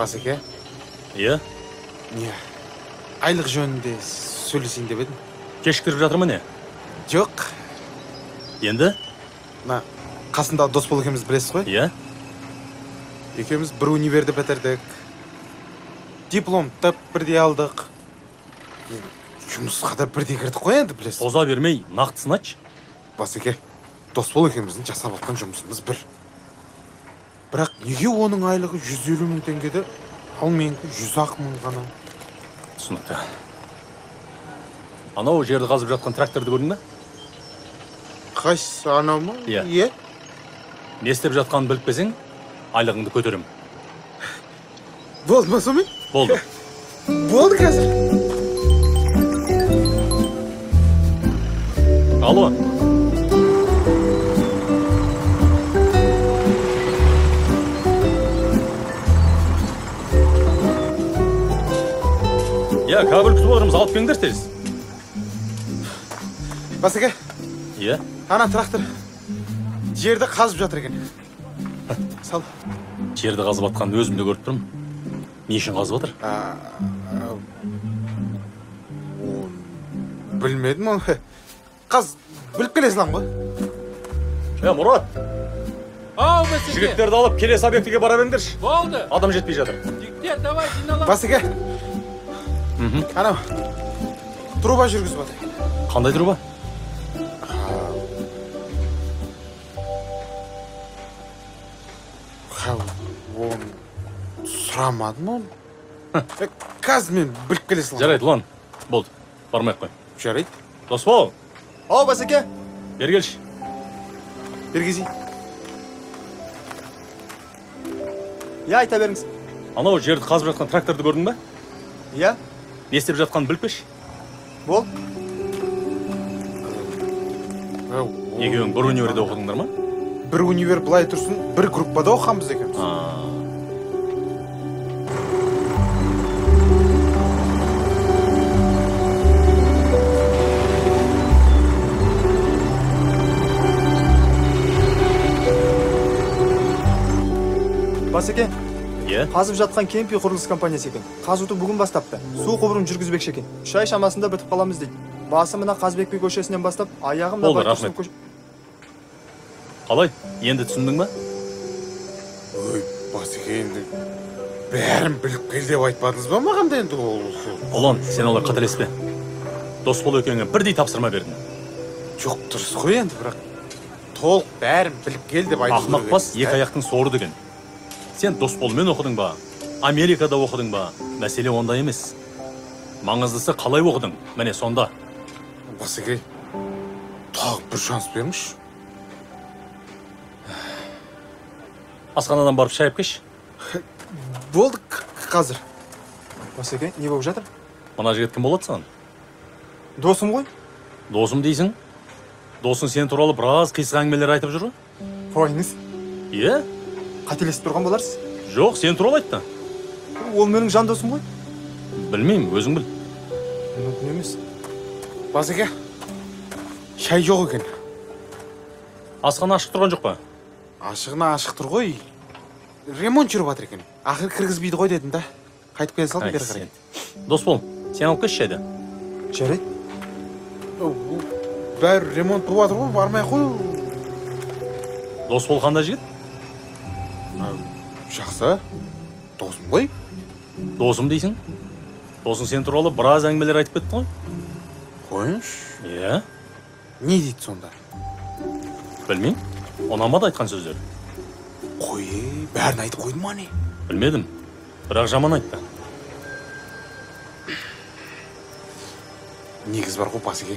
Басеке? Иә? Не? Айлық жөнінде сөйлесейін деп едім. Кешіктіріп жатыр ма не? Жоқ. Енді? Мына қасында Досбол екеуміз білесіз ғой? Иә? Екеуміз бір универді бітірдік. Дипломды бірдей алдық. Жұмысқа да бірдей кірдік қой енді, білесіз. Тоза бермей, нақтысын айтшы. Басеке, Досбол екеуміздің жасап жатқан жұмысымыз бір. Бірақ неге оның айлығы 150 мың теңгеді, ал менікі 100 мың ғана? Түсінікті. Анау жерді қазып жатқан тракторды көрдің бе? Қайсы, анау ма? Иә. Иә. Не істеп жатқанын біліп келсең, айлығыңды көтерем. Болды ма сонымен? Болды. Болды қазір. Алло. Иә, кабель күтіп отырмыз, алып келіңдер тез. Басеке, Иә? ана трактор жерді қазып жатыр екен. Сал. Жерді қазып жатқанын өзім де көріп тұрмын. Не үшін қазып жатыр? Білмедім оны. Қаз, біліп келе салам ғой. Мұрат, Ау, Басеке. жігіттерді алып келесі объектіге бара беріңдерші. Болды. Адам жетпей жатыр. Жігіттер, давай жиналам. Басеке, анау труба жүргізіп жатыр. Қандай труба? Оны сұрамадым оны. Қазір мен біліп келе салам. Жарайды, ұлан. Болды, бармай-ақ қой. Жарайды. Досбол, Ау, Басеке. бері келші. Бергізейін. Иә, айта беріңіз. Анау жерді қазып жатқан тракторды көрдің бе? Иә, Не істеп жатқанын біліп пеш? бол. Екеуің бір универде оқыдыңдар ма? Бір универ былай тұрсын, бір группада оқығанбыз екенбіз. Басеке, Иә? қазып жатқан кемпи құрылыс компаниясы екен. Қазуды бүгін бастапты. Су құбырын жүргізбекші екен. 3 ай шамасында бітіп қаламыз дейді. Басы мына Қазбек би көшесінен бастап, аяғым да Болды, Байтұрсын рахмет. Қалай? Енді түсіндің ба? Ой, Басеке, енді бәрін біліп кел деп айтпадыңыз ба маған да енді ол? Ұлан, сен олар қателеспе. Досбол екеуіңе бірдей тапсырма бердім. Жоқ, дұрыс қой енді, бірақ толық бәрін біліп кел деп айтып Ақмақ бас екі аяқтың соры деген. Сен Досболмен оқыдың ба? Америкада оқыдың ба? Мәселе онда емес. Маңыздысы қалай оқыдың? Міне сонда. Басеке, тағы бір шанс беріңізші. Асханадан барып шайып кеш. Болды қазір. Басеке, не болып жатыр? Мына жігіт кім болады саған? Досым ғой. Досым дейсің? Досың сен туралы біраз қисық әңгімелер айтып жүр ғой? Қойыңыз. Иә? Қателесіп тұрған боларсыз. Жоқ, сен туралы айтты. Ол менің жан досым ғой. Білмеймін, өзің біл. Мүмкін емес. Басеке, шай жоқ екен. Асхана ашық тұрған жоқ па? Ашығына ашық тұр ғой. Ремонт жүріп жатыр екен. Ақыр кіргізбейді ғой дедім да. Қайтып келе салдым бері қарай. Досбол, сен алып келші шайды. Жарайды. Бәрі ремонт болып жатыр ғой, бармай қой. Досбол қандай жігіт? Жақсы. Досым ғой. Досым дейсің? Досың сен туралы біраз әңгімелер айтып кетті ғой? Қойыңшы. Иә? Не дейді сонда? Білмеймін. Ұнамады айтқан сөздер. Қой, бәрін айтып қойды ма не? Білмедім. Бірақ жаман айтты. Негіз бар ғой, Басеке.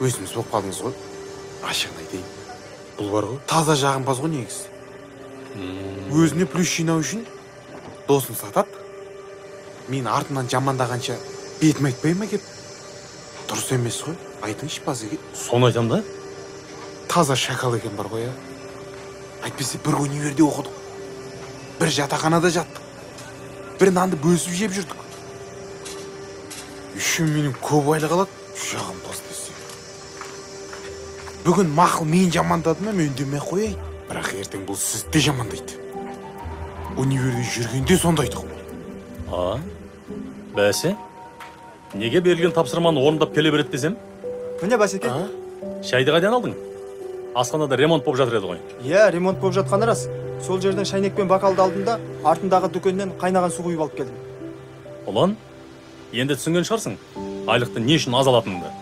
Өзіміз болып қалдыңыз ғой. Ашығын айтайын. Бұл бар ғой, таза жағымпаз ғой негіз. Өзіне плюс жинау үшін досын сатады. Мен артынан жамандағанша бетім айтпай ма кеп? Дұрыс емес ғой. Айтыңшы, Басеке. Соны айтам да? Таза шакал екен бар ғой, Әйтпесе бір универде оқыдық. Бір жатақханада жаттық. Бір нанды бөлісіп жеп жүрдік. Үшін менің көп айлық алады, жағым тос десе. Бүгін мақыл мен жамандады ма, мен үндемей қояйын. Бірақ ертең бұл сізді жамандайды. Универде жүргенде сондайды ғой. Бәсе? Неге берілген тапсырманы орындап келе береді десем? міне басеке. Шайды қайдан алдың? Асханада ремонт болып жатыр еді ғой. Иә, ремонт болып жатқаны рас. Сол жерден шайнек пен бакалды алдым да артындағы дүкеннен қайнаған су құйып алып келдім. Ұлан, енді түсінген шығарсың, айлықты не үшін аз алатыныңды.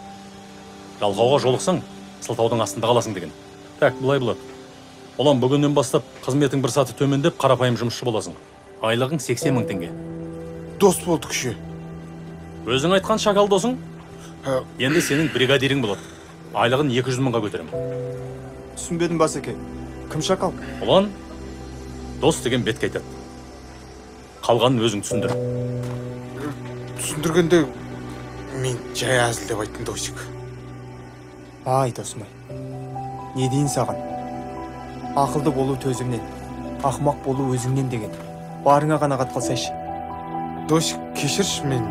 Жалқауға жолықсаң, сылтаудың астында қаласың деген. Так, бұлай болады. Ұлан, бүгіннен бастап қызметің бір саты төмендеп, қарапайым жұмысшы боласың. Айлығың 80 мың теңге. Дос болдық кіші. Өзің айтқан шакал досың? Енді сенің бригадирің болады. Айлығын 200 мыңға көтерем. Түсінбедім басеке. Кім шакал? Ұлан, дос деген бетке айтады. Қалғанын өзің түсіндір. Түсіндіргенде мен жай әзілдеп айттым Досик. Ай, досым ай. Не дейін саған? Ақылды болу төзімнен, ақымақ болу өзіңнен деген. Барыңа қанағат қылсайшы. Досик, кешірші, мен